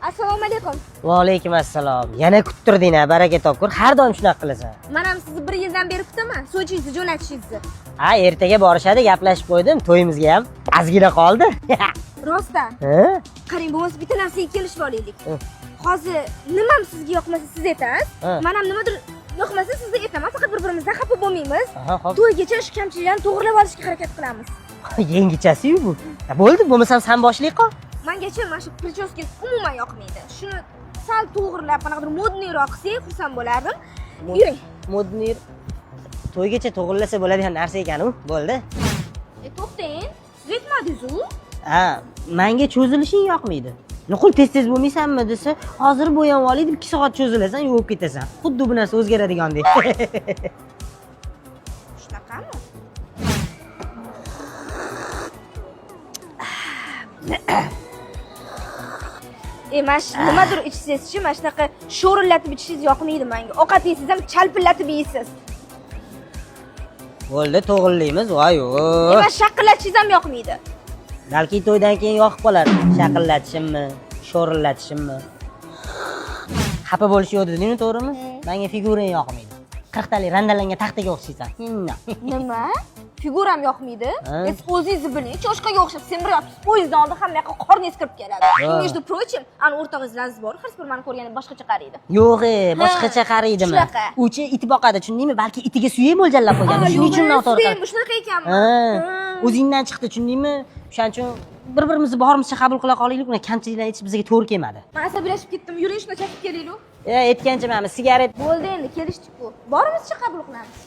Assalomu alaykum. Va alaykum assalom. Yana kuttirding-a, baraka topkur. Har doim shunaqa qilasan. Men ham sizni 1 yildan beri kutaman. Sochingizni jo'natishingizni. Ha, ertaga borishadi, gaplashib qo'ydim. To'yimizga ham ozgina qoldi. Rostdan. Ha? Qarang, bo'lmasa bitta narsaga kelishib olaylik. Hozir nimam sizga yoqmasa siz aytasiz. Men ham nimadir yoqmasa sizni aytaman. Faqat bir-birimizdan xafa bo'lmaymiz. Xo'p. To'ygacha shu kamchiliklarni to'g'rilab olishga harakat qilamiz. Yengichasi-yu bu. Bo'ldi, bo'lmasam sen boshli qol. Mengacha mana shu prichoskangiz umuman yoqmaydi. Shuni sal to'g'rilab, qanaqadir modniyroq qilsangiz xursand bo'lardim. Yuring. Modnir to'ygacha to'g'rilasa bo'ladigan narsa ekan u. Bo'ldi. To'xtang. Siz aytmadingiz-ku? Ha, menga cho'zilishing yoqmaydi. Nuqul tez-tez bo'lmaysanmi desa, hozir bo'yab olib 2 soat cho'zilasan, yuvib ketasan. Xuddi bu narsa o'zgaradigandek. Shunaqami? Mana shu nimadir ichsangiz-chi, mana shunaqa sho'rillatib ichishingiz yoqmaydi menga. Ovqat yeysiz ham chalpillatib yeysiz. Bo'ldi, to'g'rilaymiz. Voy-o. Mana shaqillatishingiz ham yoqmaydi. Balki to'ydan keyin yoqib qolar. Shaqillatishimmi, sho'rillatishimmi? Xafa bo'lish yo'q deding-mi, to'g'rimi? Menga figurang yoqmaydi. 40 talik randalangan taxtaga o'xshaysan. Nima? Figuram yoqmaydi? Siz o'zingizni biling, cho'chqaga o'xshab semiryapsiz. Poyezddan oldin hamma yoqqa qorningiz kirib keladi. Между прочим, ana o'rtog'ingiz Laziz bor, har bir meni ko'rganda boshqacha qaraydi. Yo'q, boshqacha qaraydimi? Uchi it boqadi, tushundingmi? Balki itiga suyak mo'ljallab qo'ygan. Shuning uchun noto'g'ri qaraydi. Shunaqa ekanmi? O'zingdan chiqdi, tushundingmi? O'shaning uchun bir-birimizni borimizcha qabul qila qolaylik, uni kamchiliklarni ichish bizga to'g'ri kelmadi. Men asabiylashib ketdim. Yuring, shuni chaqib kelaylik. Aytgancha mana sigaret bo'ldi endi, kelishdik-ku. Borimizcha qabul qilamiz.